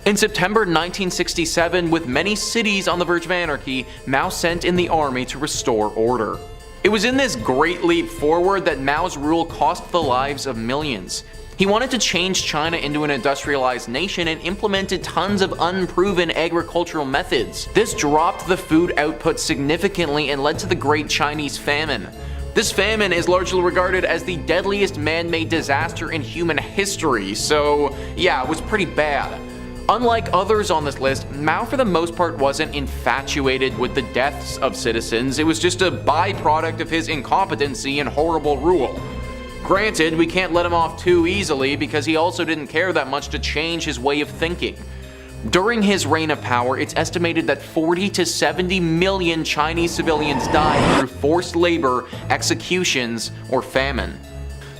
In September 1967, with many cities on the verge of anarchy, Mao sent in the army to restore order. It was in this great leap forward that Mao's rule cost the lives of millions. He wanted to change China into an industrialized nation and implemented tons of unproven agricultural methods. This dropped the food output significantly and led to the Great Chinese Famine. This famine is largely regarded as the deadliest man-made disaster in human history, so yeah, it was pretty bad. Unlike others on this list, Mao for the most part wasn't infatuated with the deaths of citizens. It was just a byproduct of his incompetency and horrible rule. Granted, we can't let him off too easily because he also didn't care that much to change his way of thinking. During his reign of power, it's estimated that 40 to 70 million Chinese civilians died through forced labor, executions, or famine.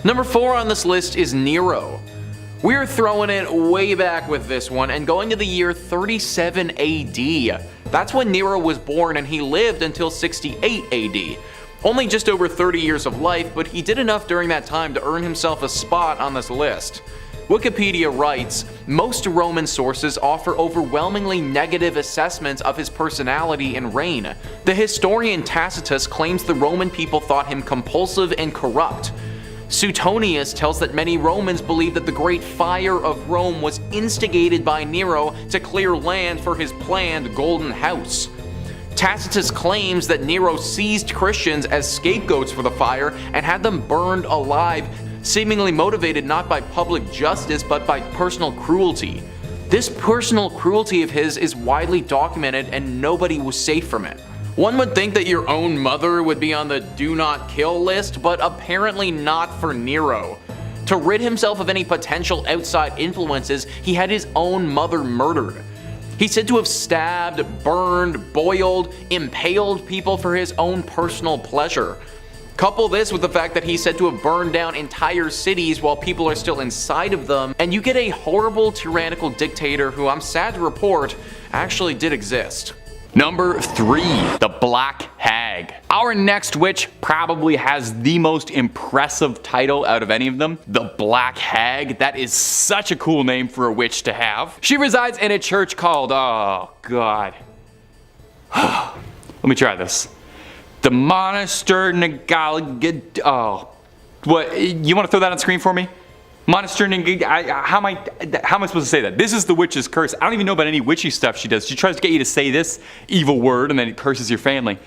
Number 4 on this list is Nero. We're throwing it way back with this one and going to the year 37 AD. That's when Nero was born and he lived until 68 AD. Only just over 30 years of life, but he did enough during that time to earn himself a spot on this list. Wikipedia writes, most Roman sources offer overwhelmingly negative assessments of his personality and reign. The historian Tacitus claims the Roman people thought him compulsive and corrupt. Suetonius tells that many Romans believed that the Great Fire of Rome was instigated by Nero to clear land for his planned Golden House. Tacitus claims that Nero seized Christians as scapegoats for the fire and had them burned alive, seemingly motivated not by public justice but by personal cruelty. This personal cruelty of his is widely documented and nobody was safe from it. One would think that your own mother would be on the do not kill list, but apparently not for Nero. To rid himself of any potential outside influences, he had his own mother murdered. He's said to have stabbed, burned, boiled, impaled people for his own personal pleasure. Couple this with the fact that he's said to have burned down entire cities while people are still inside of them, and you get a horrible tyrannical dictator who, I'm sad to report, actually did exist. Number 3, the Black Hag. Our next witch probably has the most impressive title out of any of them, the Black Hag. That is such a cool name for a witch to have. She resides in a church called, oh god. Let me try this. The Monastery oh. What, you want to throw that on screen for me? Monastery, how am I supposed to say that? This is the witch's curse. I don't even know about any witchy stuff she does. She tries to get you to say this evil word and then it curses your family.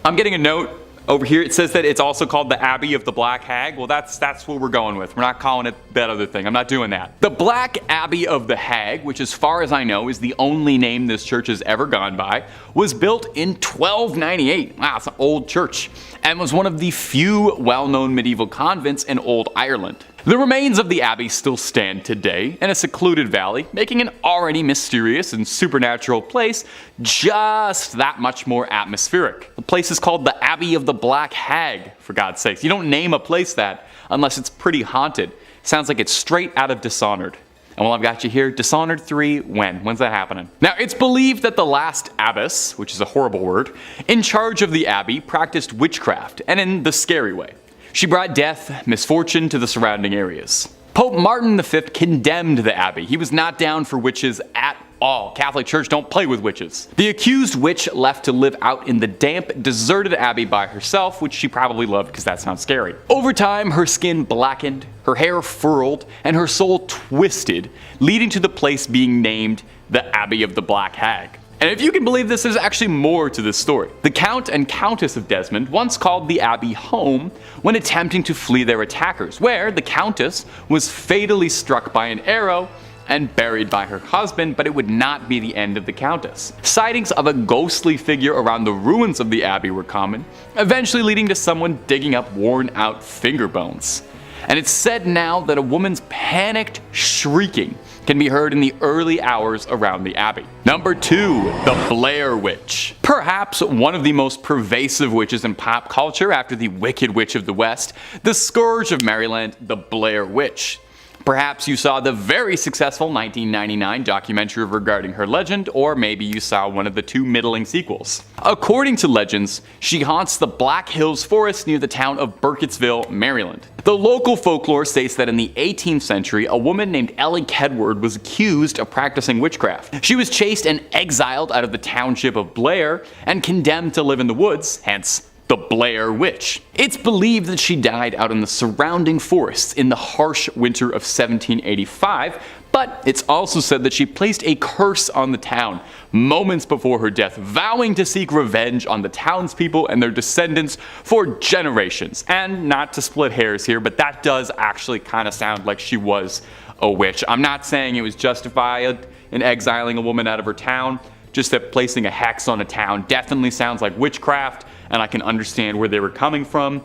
I'm getting a note over here. It says that it's also called the Abbey of the Black Hag. Well, that's what we're going with. We're not calling it that other thing. I'm not doing that. The Black Abbey of the Hag, which as far as I know is the only name this church has ever gone by, was built in 1298. Wow, it's an old church. And was one of the few well-known medieval convents in old Ireland. The remains of the abbey still stand today in a secluded valley, making an already mysterious and supernatural place just that much more atmospheric. The place is called the Abbey of the Black Hag, for God's sakes. You don't name a place that unless it's pretty haunted. Sounds like it's straight out of Dishonored. And while I've got you here, Dishonored 3, when? When's that happening? Now, it's believed that the last abbess, which is a horrible word, in charge of the abbey practiced witchcraft, and in the scary way. She brought death, misfortune to the surrounding areas. Pope Martin V condemned the abbey. He was not down for witches at all. Catholic Church don't play with witches. The accused witch left to live out in the damp, deserted abbey by herself, which she probably loved because that sounds scary. Over time, her skin blackened, her hair furrowed, and her soul twisted, leading to the place being named the Abbey of the Black Hag. And if you can believe this, there's actually more to this story. The Count and Countess of Desmond once called the abbey home when attempting to flee their attackers, where the Countess was fatally struck by an arrow and buried by her husband, but it would not be the end of the Countess. Sightings of a ghostly figure around the ruins of the abbey were common, eventually leading to someone digging up worn-out finger bones. And it's said now that a woman's panicked shrieking can be heard in the early hours around the abbey. Number 2, the Blair Witch. Perhaps one of the most pervasive witches in pop culture after the Wicked Witch of the West, the Scourge of Maryland, the Blair Witch. Perhaps you saw the very successful 1999 documentary regarding her legend, or maybe you saw one of the two middling sequels. According to legends, she haunts the Black Hills Forest near the town of Burkittsville, Maryland. The local folklore states that in the 18th century, a woman named Ellie Kedward was accused of practicing witchcraft. She was chased and exiled out of the township of Blair and condemned to live in the woods, hence the Blair Witch. It's believed that she died out in the surrounding forests in the harsh winter of 1785, but it's also said that she placed a curse on the town moments before her death, vowing to seek revenge on the townspeople and their descendants for generations. And not to split hairs here, but that does actually kind of sound like she was a witch. I'm not saying it was justified in exiling a woman out of her town, just that placing a hex on a town definitely sounds like witchcraft, and I can understand where they were coming from.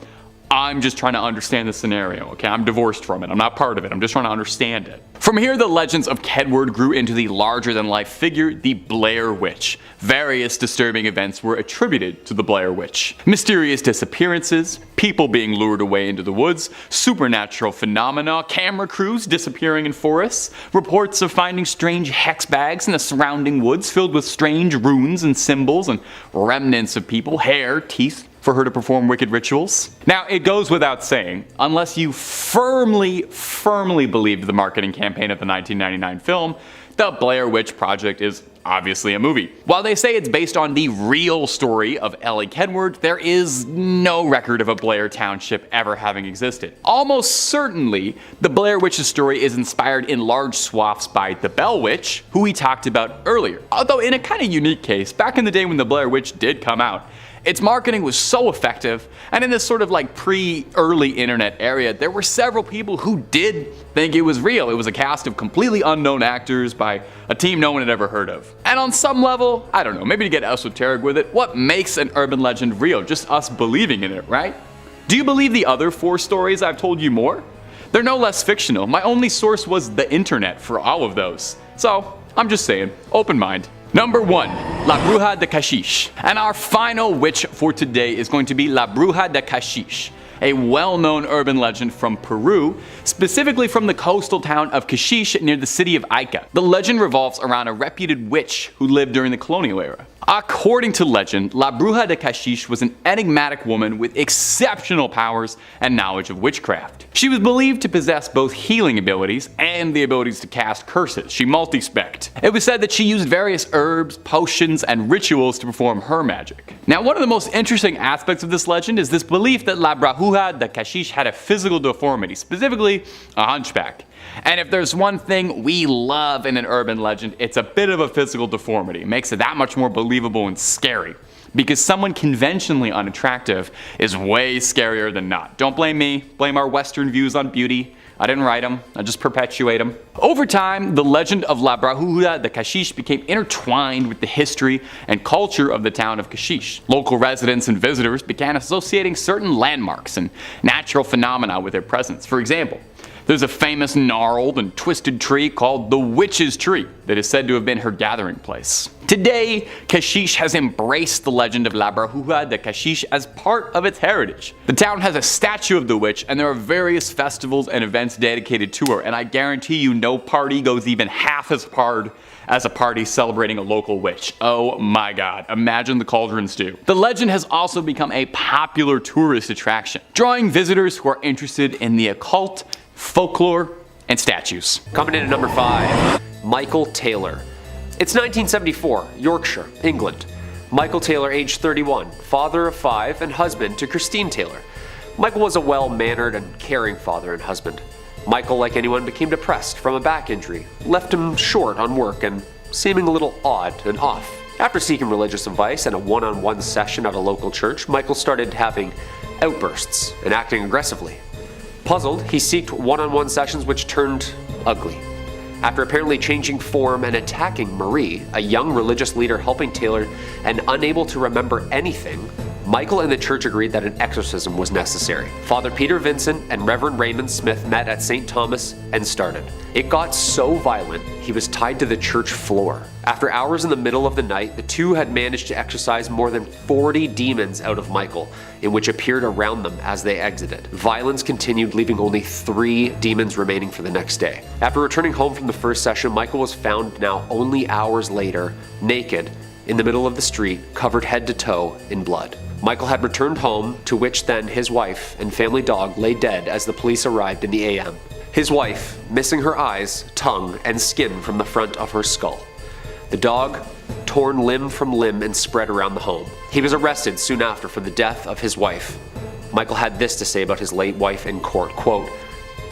I'm just trying to understand the scenario, okay? I'm divorced from it. I'm not part of it. I'm just trying to understand it. From here, the legends of Kedward grew into the larger-than-life figure, the Blair Witch. Various disturbing events were attributed to the Blair Witch. Mysterious disappearances, people being lured away into the woods, supernatural phenomena, camera crews disappearing in forests, reports of finding strange hex bags in the surrounding woods filled with strange runes and symbols and remnants of people, hair, teeth, for her to perform wicked rituals. Now, it goes without saying, unless you firmly believed the marketing campaign of the 1999 film, the Blair Witch Project is obviously a movie. While they say it's based on the real story of Ellie Kedward, there is no record of a Blair Township ever having existed. Almost certainly, the Blair Witch's story is inspired in large swaths by the Bell Witch, who we talked about earlier. Although in a kind of unique case, back in the day when the Blair Witch did come out, its marketing was so effective, and in this sort of like pre-early internet area, there were several people who did think it was real. It was a cast of completely unknown actors by a team no one had ever heard of. And on some level, I don't know, maybe to get esoteric with it, what makes an urban legend real? Just us believing in it, right? Do you believe the other 4 stories I've told you more? They're no less fictional. My only source was the internet for all of those. So, I'm just saying, open mind. Number 1, La Bruja de Caxiche. And our final witch for today is going to be La Bruja de Caxiche, a well-known urban legend from Peru, specifically from the coastal town of Caxiche near the city of Ica. The legend revolves around a reputed witch who lived during the colonial era. According to legend, La Bruja de Caxiche was an enigmatic woman with exceptional powers and knowledge of witchcraft. She was believed to possess both healing abilities and the abilities to cast curses. She multi-specced. It was said that she used various herbs, potions, and rituals to perform her magic. Now, one of the most interesting aspects of this legend is this belief that La Bruja de Caxiche had a physical deformity, specifically a hunchback. And if there's one thing we love in an urban legend, it's a bit of a physical deformity. It makes it that much more believable and scary. Because someone conventionally unattractive is way scarier than not. Don't blame me, blame our Western views on beauty. I didn't write them, I just perpetuate them. Over time, the legend of La Bruja de Caxiche became intertwined with the history and culture of the town of Caxiche. Local residents and visitors began associating certain landmarks and natural phenomena with their presence. For example, there's a famous gnarled and twisted tree called the Witch's Tree that is said to have been her gathering place. Today, Caxiche has embraced the legend of La Bruja de Caxiche as part of its heritage. The town has a statue of the witch, and there are various festivals and events dedicated to her, and I guarantee you no party goes even half as hard as a party celebrating a local witch. Oh my god, imagine the cauldrons do. The legend has also become a popular tourist attraction, drawing visitors who are interested in the occult, folklore, and statues. Coming in at number 5, Michael Taylor. It's 1974, Yorkshire, England. Michael Taylor, age 31, father of 5 and husband to Christine Taylor. Michael was a well-mannered and caring father and husband. Michael, like anyone, became depressed from a back injury, left him short on work and seeming a little odd and off. After seeking religious advice and a one-on-one session at a local church, Michael started having outbursts and acting aggressively. Puzzled, he sought one-on-one sessions which turned ugly. After apparently changing form and attacking Marie, a young religious leader helping Taylor and unable to remember anything, Michael and the church agreed that an exorcism was necessary. Father Peter Vincent and Reverend Raymond Smith met at St. Thomas and started. It got so violent, he was tied to the church floor. After hours in the middle of the night, the two had managed to exorcise more than 40 demons out of Michael, in which appeared around them as they exited. Violence continued, leaving only 3 demons remaining for the next day. After returning home from the first session, Michael was found now only hours later, naked, in the middle of the street, covered head to toe in blood. Michael had returned home, to which then his wife and family dog lay dead as the police arrived in the AM. His wife, missing her eyes, tongue, and skin from the front of her skull. The dog, torn limb from limb and spread around the home. He was arrested soon after for the death of his wife. Michael had this to say about his late wife in court, quote,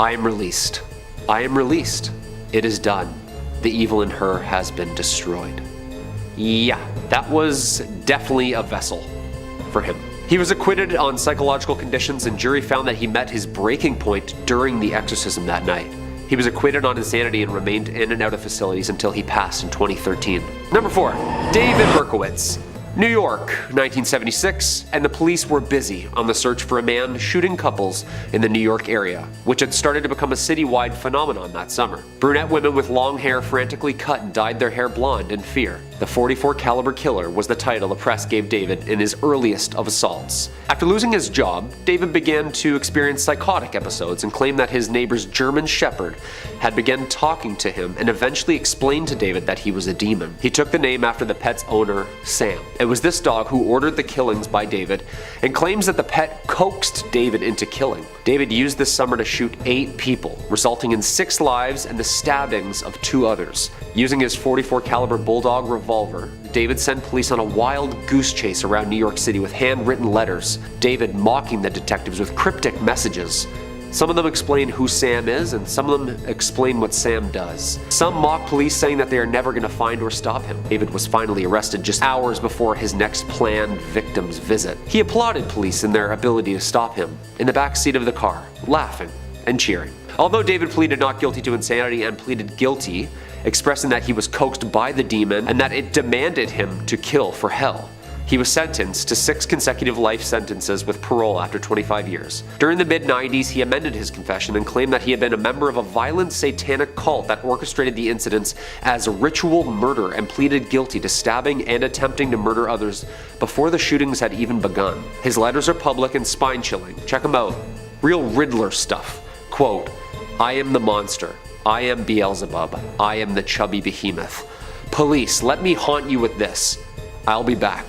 "I am released. I am released. It is done. The evil in her has been destroyed." Yeah, that was definitely a vessel for him. He was acquitted on psychological conditions, and jury found that he met his breaking point during the exorcism that night. He was acquitted on insanity and remained in and out of facilities until he passed in 2013. Number 4, David Berkowitz. New York, 1976, and the police were busy on the search for a man shooting couples in the New York area, which had started to become a citywide phenomenon that summer. Brunette women with long hair frantically cut and dyed their hair blonde in fear. The .44 caliber killer was the title the press gave David in his earliest of assaults. After losing his job, David began to experience psychotic episodes and claimed that his neighbor's German shepherd had begun talking to him and eventually explained to David that he was a demon. He took the name after the pet's owner, Sam. It was this dog who ordered the killings by David and claims that the pet coaxed David into killing. David used this summer to shoot 8 people, resulting in 6 lives and the stabbings of 2 others. Using his .44 caliber bulldog revolver, David sent police on a wild goose chase around New York City with handwritten letters, David mocking the detectives with cryptic messages. Some of them explain who Sam is, and some of them explain what Sam does. Some mock police, saying that they are never going to find or stop him. David was finally arrested just hours before his next planned victim's visit. He applauded police in their ability to stop him, in the back seat of the car, laughing and cheering. Although David pleaded not guilty to insanity and pleaded guilty, expressing that he was coaxed by the demon and that it demanded him to kill for hell, he was sentenced to 6 consecutive life sentences with parole after 25 years. During the mid-90s, he amended his confession and claimed that he had been a member of a violent satanic cult that orchestrated the incidents as ritual murder and pleaded guilty to stabbing and attempting to murder others before the shootings had even begun. His letters are public and spine-chilling. Check them out. Real Riddler stuff. Quote, "I am the monster. I am Beelzebub. I am the chubby behemoth. Police, let me haunt you with this. I'll be back.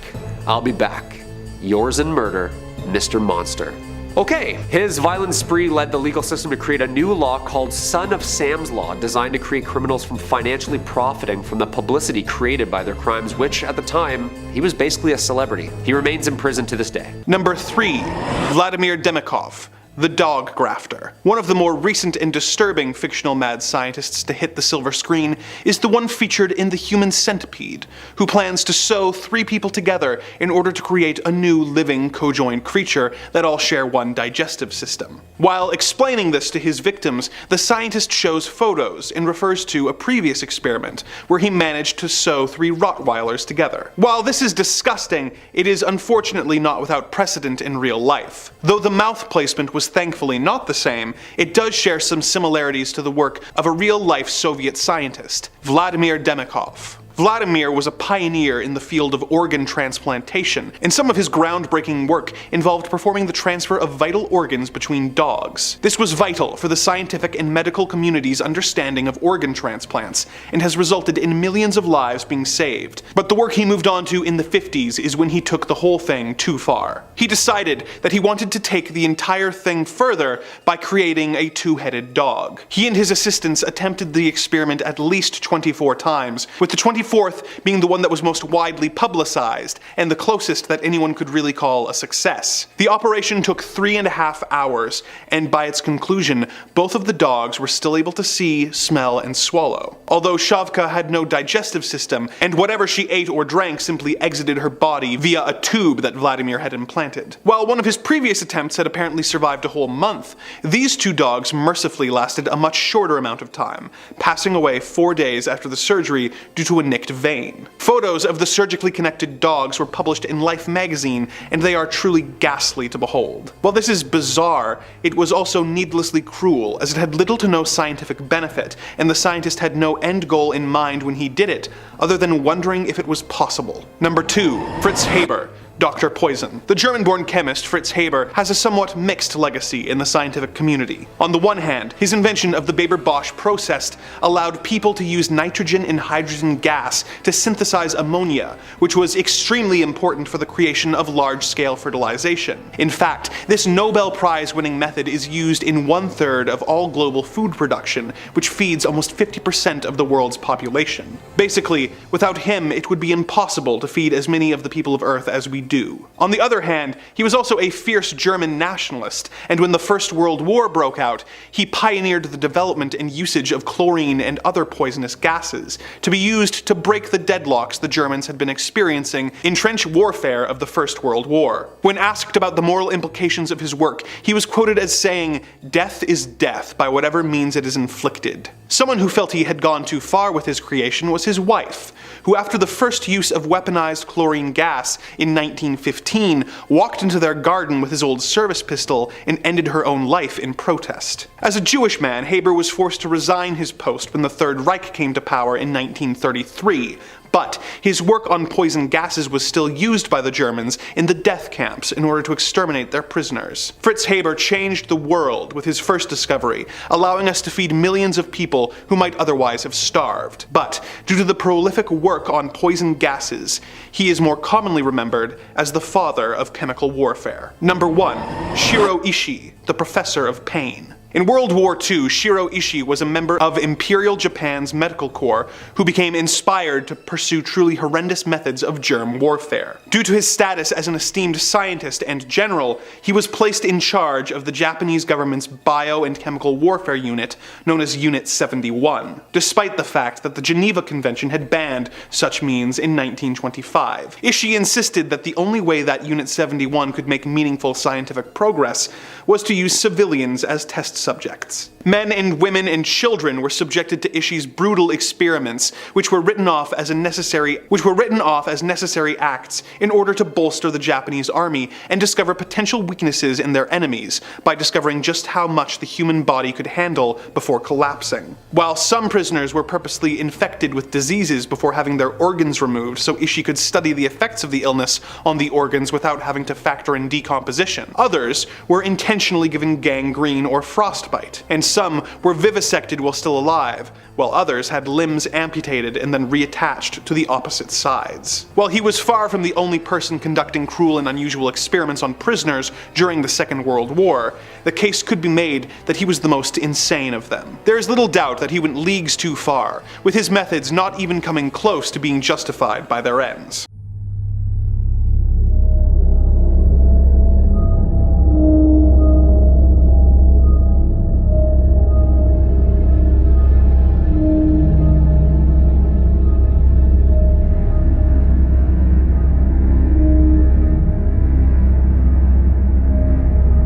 I'll be back. Yours in murder, Mr. Monster." Okay, his violent spree led the legal system to create a new law called Son of Sam's Law, designed to create criminals from financially profiting from the publicity created by their crimes, which at the time, he was basically a celebrity. He remains in prison to this day. Number 3, Vladimir Demikov, the dog grafter. One of the more recent and disturbing fictional mad scientists to hit the silver screen is the one featured in The Human Centipede, who plans to sew 3 people together in order to create a new living co-joined creature that all share one digestive system. While explaining this to his victims, the scientist shows photos and refers to a previous experiment where he managed to sew 3 Rottweilers together. While this is disgusting, it is unfortunately not without precedent in real life. Though the mouth placement was thankfully not the same, it does share some similarities to the work of a real-life Soviet scientist, Vladimir Demikov. Vladimir was a pioneer in the field of organ transplantation, and some of his groundbreaking work involved performing the transfer of vital organs between dogs. This was vital for the scientific and medical community's understanding of organ transplants, and has resulted in millions of lives being saved. But the work he moved on to in the 50s is when he took the whole thing too far. He decided that he wanted to take the entire thing further by creating a 2-headed dog. He and his assistants attempted the experiment at least 24 times, with the 24th being the one that was most widely publicized, and the closest that anyone could really call a success. The operation took 3.5 hours, and by its conclusion, both of the dogs were still able to see, smell, and swallow. Although Shavka had no digestive system, and whatever she ate or drank simply exited her body via a tube that Vladimir had implanted. While one of his previous attempts had apparently survived a whole month, these 2 dogs mercifully lasted a much shorter amount of time, passing away 4 days after the surgery due to a nicked vein. Photos of the surgically connected dogs were published in Life magazine, and they are truly ghastly to behold. While this is bizarre, it was also needlessly cruel, as it had little to no scientific benefit, and the scientist had no end goal in mind when he did it, other than wondering if it was possible. Number 2. Fritz Haber, Dr. Poison. The German-born chemist Fritz Haber has a somewhat mixed legacy in the scientific community. On the one hand, his invention of the Weber-Bosch process allowed people to use nitrogen and hydrogen gas to synthesize ammonia, which was extremely important for the creation of large-scale fertilization. In fact, this Nobel Prize-winning method is used in 1/3 of all global food production, which feeds almost 50% of the world's population. Basically, without him, it would be impossible to feed as many of the people of Earth as we do. On the other hand, he was also a fierce German nationalist, and when the First World War broke out, he pioneered the development and usage of chlorine and other poisonous gases, to be used to break the deadlocks the Germans had been experiencing in trench warfare of the First World War. When asked about the moral implications of his work, he was quoted as saying, "Death is death by whatever means it is inflicted." Someone who felt he had gone too far with his creation was his wife, who after the first use of weaponized chlorine gas in 1915 walked into their garden with his old service pistol and ended her own life in protest. As a Jewish man, Haber was forced to resign his post when the Third Reich came to power in 1933, but his work on poison gases was still used by the Germans in the death camps in order to exterminate their prisoners. Fritz Haber changed the world with his first discovery, allowing us to feed millions of people who might otherwise have starved. But due to the prolific work on poison gases, he is more commonly remembered as the father of chemical warfare. Number 1. Shiro Ishii, the Professor of Pain. In World War II, Shiro Ishii was a member of Imperial Japan's medical corps who became inspired to pursue truly horrendous methods of germ warfare. Due to his status as an esteemed scientist and general, he was placed in charge of the Japanese government's bio and chemical warfare unit, known as Unit 71, despite the fact that the Geneva Convention had banned such means in 1925. Ishii insisted that the only way that Unit 71 could make meaningful scientific progress was to use civilians as test subjects. Men and women and children were subjected to Ishii's brutal experiments, which were written off as necessary acts in order to bolster the Japanese army and discover potential weaknesses in their enemies by discovering just how much the human body could handle before collapsing. While some prisoners were purposely infected with diseases before having their organs removed so Ishii could study the effects of the illness on the organs without having to factor in decomposition, others were intentionally given gangrene or frostbite, and some were vivisected while still alive, while others had limbs amputated and then reattached to the opposite sides. While he was far from the only person conducting cruel and unusual experiments on prisoners during the Second World War, the case could be made that he was the most insane of them. There is little doubt that he went leagues too far, with his methods not even coming close to being justified by their ends.